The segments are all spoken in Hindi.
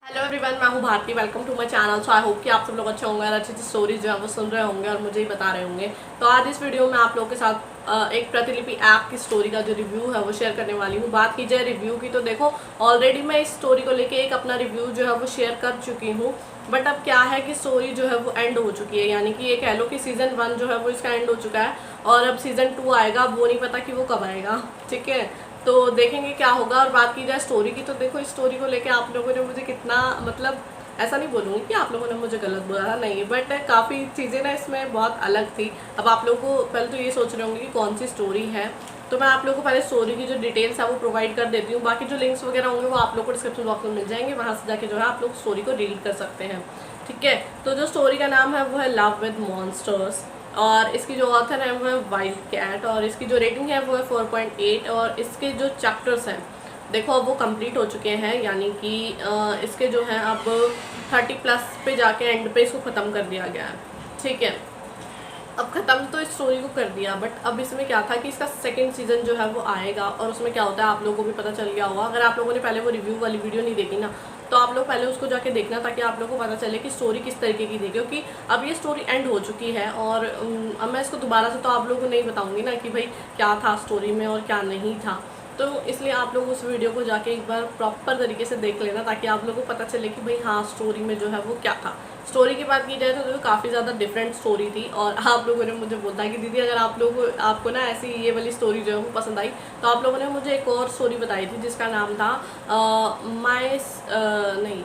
हेलो एवरीवन, मैं हूँ Bharti. Welcome to my channel. So I hope कि आप सब लोग अच्छे होंगे और अच्छी अच्छी स्टोरीज जो है वो सुन रहे होंगे और मुझे ही बता रहे होंगे। तो आज इस वीडियो में आप लोगों के साथ एक प्रतिलिपि ऐप की स्टोरी का जो रिव्यू है वो शेयर करने वाली हूँ। बात की जाए रिव्यू की तो देखो, ऑलरेडी मैं इस स्टोरी को लेके एक अपना रिव्यू जो है वो शेयर कर चुकी हूँ। बट अब क्या है कि स्टोरी जो है वो एंड हो चुकी है, यानी कि ये कह लो कि सीजन 1 जो है वो इसका एंड हो चुका है और अब सीजन 2 आएगा। वो नहीं पता कि वो कब आएगा, ठीक है। तो देखेंगे क्या होगा। और बात की जाए स्टोरी की तो देखो, इस स्टोरी को लेके आप लोगों ने मुझे कितना, मतलब ऐसा नहीं बोलूँगी कि आप लोगों ने मुझे गलत बोला, नहीं, बट काफ़ी चीज़ें ना इसमें बहुत अलग थी। अब आप लोगों को पहले तो ये सोच रहे होंगे कि कौन सी स्टोरी है, तो मैं आप लोगों को पहले स्टोरी की जो डिटेल्स है वो प्रोवाइड कर देती हूँ। बाकी जो लिंक्स वगैरह होंगे वो आप लोग को डिस्क्रिप्शन बॉक्स में मिल जाएंगे, वहाँ से जाके जो है आप लोग स्टोरी को रीड कर सकते हैं, ठीक है। तो जो स्टोरी का नाम है वो है लव विद मॉन्स्टर्स और इसकी जो ऑथर है वो है वाइल्ड कैट और इसकी जो रेटिंग है वो है 4.8 और इसके जो चैप्टर्स हैं देखो अब वो कंप्लीट हो चुके हैं, यानी कि इसके जो हैं अब 30+ पे जाके एंड पे इसको ख़त्म कर दिया गया है, ठीक है। अब ख़त्म तो इस स्टोरी को कर दिया, बट अब इसमें क्या था कि इसका सेकंड सीज़न जो है वो आएगा और उसमें क्या होता है आप लोगों को भी पता चल गया होगा। अगर आप लोगों ने पहले वो रिव्यू वाली वीडियो नहीं देखी ना, तो आप लोग पहले उसको जाके देखना ताकि आप लोगों को पता चले कि स्टोरी किस तरीके की थी, क्योंकि अब ये स्टोरी एंड हो चुकी है। और अब मैं इसको दोबारा से तो आप लोगों को नहीं बताऊँगी ना कि भाई क्या था स्टोरी में और क्या नहीं था। तो इसलिए आप लोग उस वीडियो को जाके एक बार प्रॉपर तरीके से देख लेना ताकि आप लोगों को पता चले कि भाई हाँ स्टोरी में जो है वो क्या था। स्टोरी की बात की जाए तो काफ़ी ज़्यादा डिफरेंट स्टोरी थी और आप लोगों ने मुझे बोला कि दीदी अगर आपको ना ऐसी ये वाली स्टोरी जो है वो पसंद आई, तो आप लोगों ने मुझे एक और स्टोरी बताई थी जिसका नाम था माई नहीं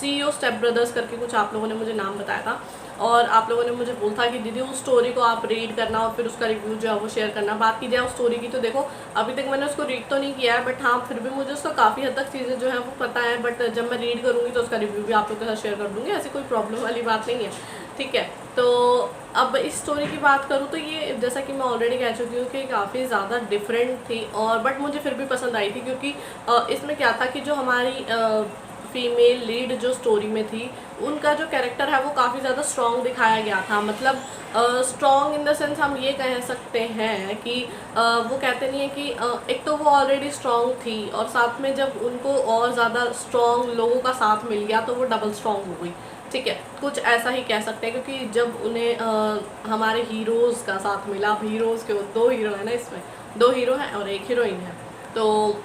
CEO स्टेप ब्रदर्स करके कुछ आप लोगों ने मुझे नाम बताया था। और आप लोगों ने मुझे बोला था कि दीदी उस स्टोरी को आप रीड करना और फिर उसका रिव्यू जो है वो शेयर करना। बात की जाए उस स्टोरी की तो देखो अभी तक मैंने उसको रीड तो नहीं किया है, बट हाँ फिर भी मुझे उसका काफ़ी हद तक चीज़ें जो है वो पता है। बट जब मैं रीड करूँगी तो उसका रिव्यू भी आप लोग के साथ शेयर कर दूँगी, ऐसी कोई प्रॉब्लम वाली बात नहीं है, ठीक है। तो अब इस स्टोरी की बात करूँ तो ये जैसा कि मैं ऑलरेडी कह चुकी हूँ कि काफ़ी ज़्यादा डिफरेंट थी और बट मुझे फिर भी पसंद आई थी, क्योंकि इसमें क्या था कि जो हमारी फीमेल लीड जो स्टोरी में थी उनका जो कैरेक्टर है वो काफ़ी ज़्यादा स्ट्रॉन्ग दिखाया गया था। मतलब स्ट्रॉन्ग इन द सेंस हम ये कह सकते हैं कि वो कहते नहीं है कि एक तो वो ऑलरेडी स्ट्रॉन्ग थी और साथ में जब उनको और ज़्यादा स्ट्रॉन्ग लोगों का साथ मिल गया तो वो डबल स्ट्रॉन्ग हो गई, ठीक है। कुछ ऐसा ही कह सकते हैं, क्योंकि जब उन्हें हमारे हीरोज़ का साथ मिला, हीरोज़ के 2 हीरो है ना, इसमें 2 हीरो हैं और 1 हीरोइन है, तो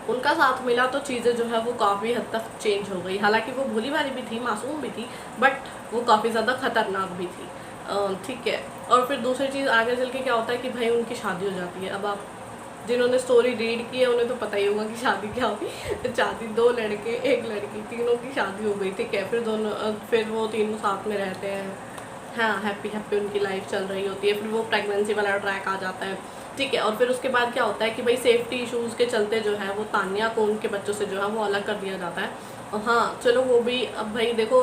उनका साथ मिला तो चीज़ें जो है वो काफ़ी हद तक चेंज हो गई। हालांकि वो भोली भाली भी थी, मासूम भी थी, बट वो काफ़ी ज़्यादा ख़तरनाक भी थी, ठीक है। और फिर दूसरी चीज़ आगे चल के क्या होता है कि भाई उनकी शादी हो जाती है। अब आप जिन्होंने स्टोरी रीड की है उन्हें तो पता ही होगा कि शादी क्या हुई। शादी 2 लड़के 1 लड़की, तीनों की शादी हो गई, ठीक है। फिर फिर वो तीनों साथ में रहते हैं, हाँ हैप्पी हैप्पी उनकी लाइफ चल रही होती है। फिर वो प्रेगनेंसी वाला ट्रैक आ जाता है, ठीक है। और फिर उसके बाद क्या होता है कि भाई सेफ्टी इश्यूज़ के चलते जो है वो तान्या को उनके बच्चों से जो है वो अलग कर दिया जाता है। और हाँ चलो वो भी अब भाई देखो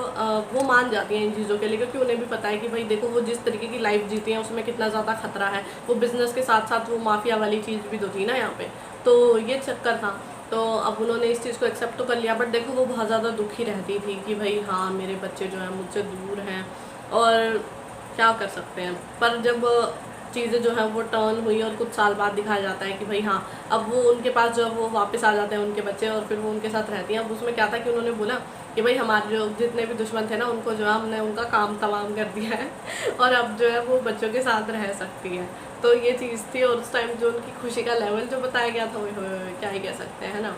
वो मान जाती हैं इन चीज़ों के लिए, क्योंकि उन्हें भी पता है कि भाई देखो वो जिस तरीके की लाइफ जीती हैं उसमें कितना ज़्यादा खतरा है। वो बिज़नेस के साथ साथ वो माफिया वाली चीज़ भी तो थी ना यहाँ पे, तो ये चक्कर था। तो अब उन्होंने इस चीज़ को एक्सेप्ट तो कर लिया, बट देखो वो बहुत ज़्यादा दुखी रहती थी कि भाई हाँ मेरे बच्चे जो हैं मुझसे दूर हैं और क्या कर सकते हैं। पर जब चीज़ें जो है वो टर्न हुई और कुछ साल बाद दिखाया जाता है कि भाई हाँ अब वो उनके पास जो है वो वापस आ जाते हैं उनके बच्चे और फिर वो उनके साथ रहती हैं। अब उसमें क्या था कि उन्होंने बोला कि भाई हमारे जो जितने भी दुश्मन थे ना उनको जो है हमने उनका काम तमाम कर दिया है और अब जो है वो बच्चों के साथ रह सकती है। तो ये चीज़ थी और उस टाइम जो उनकी खुशी का लेवल जो बताया गया था वो क्या ही कह सकते हैं ना।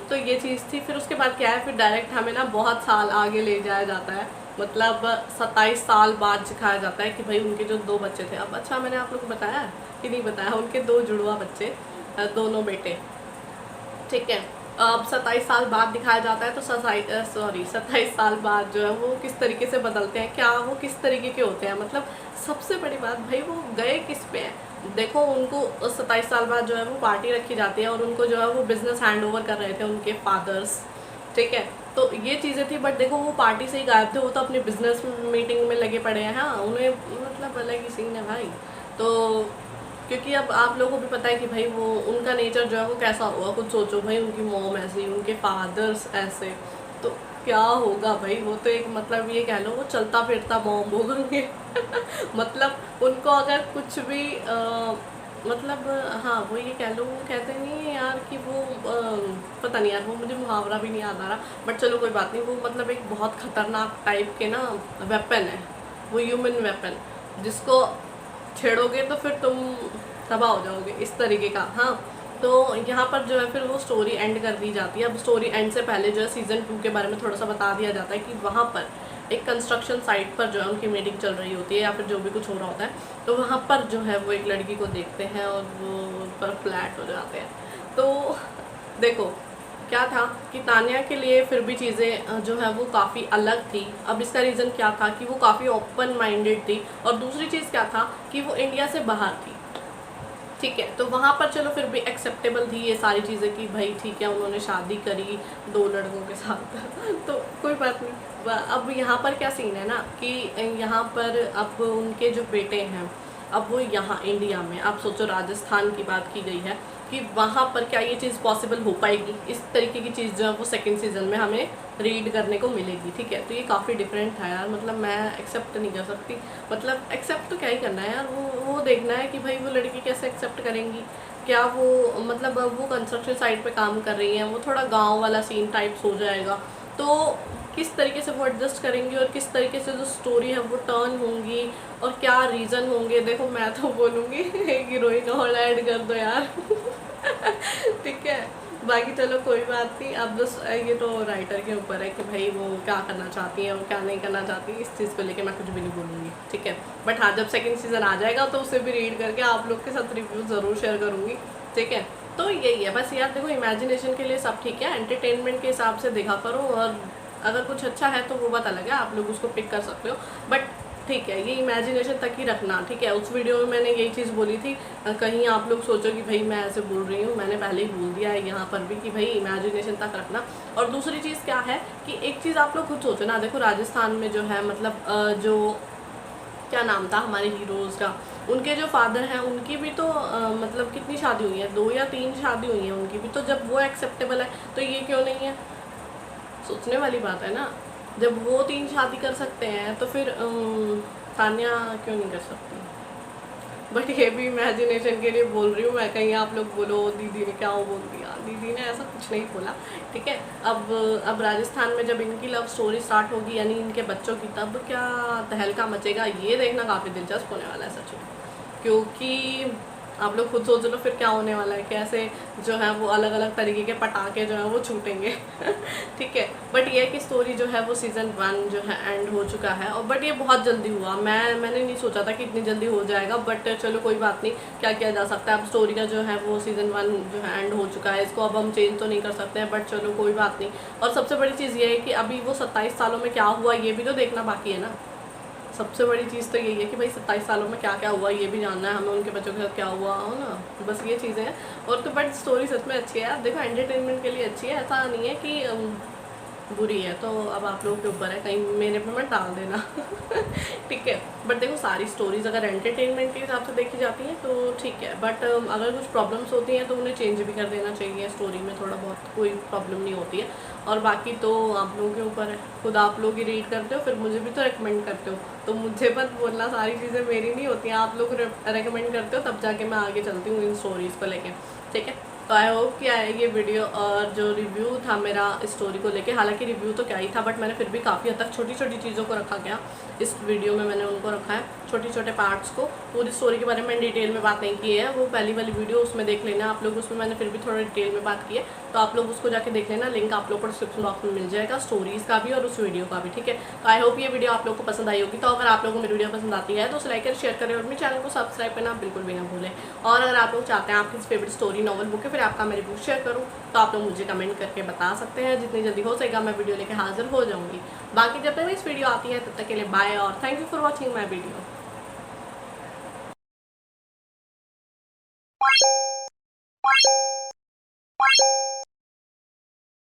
तो ये चीज़ थी। फिर उसके बाद क्या है, फिर डायरेक्ट हमें ना बहुत साल आगे ले जाया जाता है, मतलब 27 साल बाद दिखाया जाता है कि भाई उनके जो 2 बच्चे थे। अब अच्छा मैंने आप लोग को बताया कि नहीं बताया, उनके 2 जुड़वा बच्चे, दोनों बेटे, ठीक है। अब 27 साल बाद दिखाया जाता है तो 27 साल बाद जो है वो किस तरीके से बदलते हैं, क्या वो किस तरीके के होते हैं। मतलब सबसे बड़ी बात भाई वो गए किस पे हैं। देखो उनको 27 साल बाद जो है वो पार्टी रखी जाती है और उनको जो है वो बिज़नेस हैंड ओवर कर रहे थे उनके फादर्स, ठीक है। तो ये चीज़ें थी, बट देखो वो पार्टी से ही गायब थे, वो तो अपनी बिजनेस मीटिंग में लगे पड़े हैं। हाँ उन्हें मतलब अलग ही सीन है भाई। तो क्योंकि अब आप लोगों को भी पता है कि भाई वो उनका नेचर जो है वो कैसा होगा, कुछ सोचो भाई उनकी मॉम ऐसी, उनके फादर्स ऐसे, तो क्या होगा भाई। वो तो एक मतलब ये कह लो वो चलता फिरता बॉम्ब होंगे मतलब उनको अगर कुछ भी मतलब हाँ, वो ये कह लो, कहते नहीं है यार कि वो पता नहीं यार, वो मुझे मुहावरा भी नहीं याद आ रहा, बट चलो कोई बात नहीं। वो मतलब एक बहुत खतरनाक टाइप के ना वेपन है, वो ह्यूमन वेपन, जिसको छेड़ोगे तो फिर तुम तबाह हो जाओगे, इस तरीके का। हाँ, तो यहाँ पर जो है फिर वो स्टोरी एंड कर दी जाती है। अब स्टोरी एंड से पहले जो है सीज़न 2 के बारे में थोड़ा सा बता दिया जाता है कि वहाँ पर एक कंस्ट्रक्शन साइट पर जो है उनकी मीटिंग चल रही होती है, या फिर जो भी कुछ हो रहा होता है, तो वहाँ पर जो है वो एक लड़की को देखते हैं और वो पर फ्लैट हो जाते हैं। तो देखो क्या था कि तान्या के लिए फिर भी चीज़ें जो है वो काफ़ी अलग थी। अब इसका रीज़न क्या था कि वो काफ़ी ओपन माइंडेड थी, और दूसरी चीज़ क्या था कि वो इंडिया से बाहर थी। ठीक है, तो वहाँ पर चलो फिर भी एक्सेप्टेबल थी ये सारी चीज़ें कि भाई ठीक है, उन्होंने शादी करी 2 लड़कों के साथ तो कोई बात नहीं। अब यहाँ पर क्या सीन है ना कि यहाँ पर अब उनके जो बेटे हैं, अब वो यहाँ इंडिया में, आप सोचो राजस्थान की बात की गई है कि वहाँ पर क्या ये चीज़ पॉसिबल हो पाएगी। इस तरीके की चीज़ जो है वो सेकंड सीज़न में हमें रीड करने को मिलेगी। ठीक है, तो ये काफ़ी डिफरेंट था यार, मतलब मैं एक्सेप्ट नहीं कर सकती। मतलब एक्सेप्ट तो क्या ही करना है यार, वो देखना है कि भाई वो लड़की कैसे एक्सेप्ट करेंगी। क्या वो मतलब वो कंस्ट्रक्शन साइट पे काम कर रही हैं, वो थोड़ा गांव वाला सीन टाइप्स हो जाएगा, तो किस तरीके से वो एडजस्ट करेंगी और किस तरीके से जो स्टोरी है वो टर्न होंगी और क्या रीज़न होंगे। देखो मैं तो बोलूँगी एक हीरोइन और ऐड कर दो यार ठीक है, बाकी चलो कोई बात नहीं। अब बस ये तो राइटर के ऊपर है कि भाई वो क्या करना चाहती है और क्या नहीं करना चाहती, इस चीज़ को लेके मैं कुछ भी नहीं बोलूँगी। ठीक है, बट हाँ, जब सेकंड सीज़न आ जाएगा तो उसे भी रीड करके आप लोग के साथ रिव्यू ज़रूर शेयर करूँगी। ठीक है, तो यही है बस यार। देखो इमेजिनेशन के लिए सब ठीक है, एंटरटेनमेंट के हिसाब से देखा करो, और अगर कुछ अच्छा है तो वो बात अलग है, आप लोग उसको पिक कर सकते हो, बट ठीक है ये इमेजिनेशन तक ही रखना। ठीक है, उस वीडियो में मैंने यही चीज़ बोली थी, कहीं आप लोग सोचो कि भाई मैं ऐसे बोल रही हूँ, मैंने पहले ही बोल दिया है यहाँ पर भी कि भाई इमेजिनेशन तक रखना। और दूसरी चीज़ क्या है कि एक चीज़ आप लोग खुद सोचो ना, देखो राजस्थान में जो है मतलब जो क्या नाम था हमारे हीरोज़ का, उनके जो फादर हैं उनकी भी तो मतलब कितनी शादी हुई है, 2 या 3 शादी हुई हैं उनकी भी, तो जब वो एक्सेप्टेबल है तो ये क्यों नहीं है। सोचने वाली बात है ना, जब वो 3 शादी कर सकते हैं तो फिर तान्या क्यों नहीं कर सकती। बट ये भी इमेजिनेशन के लिए बोल रही हूँ मैं, कहीं आप लोग बोलो दीदी ने क्या वो बोल दिया, दीदी ने ऐसा कुछ नहीं बोला। ठीक है, अब राजस्थान में जब इनकी लव स्टोरी स्टार्ट होगी यानी इनके बच्चों की, तब क्या तहलका मचेगा, ये देखना काफ़ी दिलचस्प होने वाला है सच में। क्योंकि आप लोग खुद सोच लो फिर क्या होने वाला है, कैसे जो है वो अलग अलग तरीके के पटाखे जो है वो छूटेंगे ठीक है, बट ये कि स्टोरी जो है वो सीज़न 1 जो है एंड हो चुका है, और बट ये बहुत जल्दी हुआ। मैंने नहीं सोचा था कि इतनी जल्दी हो जाएगा, बट चलो कोई बात नहीं, क्या किया जा सकता है। अब स्टोरी का जो है वो सीज़न 1 जो है एंड हो चुका है, इसको अब हम चेंज तो नहीं कर सकते हैं, बट चलो कोई बात नहीं। और सबसे बड़ी चीज़ ये है कि अभी वो 27 सालों में क्या हुआ ये भी तो देखना बाकी है ना। सबसे बड़ी चीज़ तो यही है कि भाई 27 सालों में क्या क्या हुआ ये भी जानना है हमें, उनके बच्चों के साथ क्या हुआ हो ना, बस ये चीज़ें हैं। और तो बट स्टोरी सच में अच्छी है यार, देखो एंटरटेनमेंट के लिए अच्छी है, ऐसा नहीं है कि बुरी है। तो अब आप लोगों के ऊपर है, कहीं मेरे पे मत डाल देना ठीक है, बट देखो सारी स्टोरीज़ अगर एंटरटेनमेंट के हिसाब से देखी जाती हैं तो ठीक है, बट अगर कुछ प्रॉब्लम्स होती हैं तो उन्हें चेंज भी कर देना चाहिए स्टोरी में, थोड़ा बहुत कोई प्रॉब्लम नहीं होती है। और बाकी तो आप लोगों के ऊपर है, खुद आप लोग ही रीड करते हो फिर मुझे भी तो रिकमेंड करते हो, तो मुझे मत बोलना सारी चीज़ें मेरी नहीं होती हैं, आप लोग रिकमेंड करते हो तब जाके मैं आगे चलती हूँ इन स्टोरीज़ को लेके। ठीक है, तो आई होप कि आए ये वीडियो और जो रिव्यू था मेरा स्टोरी को लेके, हालांकि रिव्यू तो क्या ही था, बट मैंने फिर भी काफ़ी हद तक छोटी छोटी चीज़ों को रखा गया इस वीडियो में, मैंने उनको रखा है छोटे छोटे पार्ट्स को। पूरी स्टोरी के बारे में डिटेल में बात नहीं की है, वो पहली वाली वीडियो उसमें देख लेना आप लोग, उसमें मैंने फिर भी थोड़ा डिटेल में बात की है, तो आप लोग उसको जाके देख लेना, लिंक आप लोग को डिस्क्रिप्शन बॉक्स में मिल जाएगा, स्टोरीज़ का भी और उस वीडियो का भी। ठीक है, तो आई होप ये वीडियो आप लोग को पसंद आई होगी। तो अगर आप लोगों को मेरी वीडियो पसंद आती है तो उसे लाइक कर शेयर करें और मेरे चैनल को सब्सक्राइब करना बिल्कुल भी ना भूलें। और अगर आप लोग चाहते हैं आपकी फेवरेट स्टोरी नॉवल बुक है फिर आपका मेरी बुक शेयर करूँ तो आप लोग मुझे कमेंट करके बता सकते हैं, जितनी जल्दी हो सकेगा मैं वीडियो लेके हाजिर हो जाऊँगी। बाकी जब तक इस वीडियो आती है तब तक के लिए बाय और thank you for watching my video.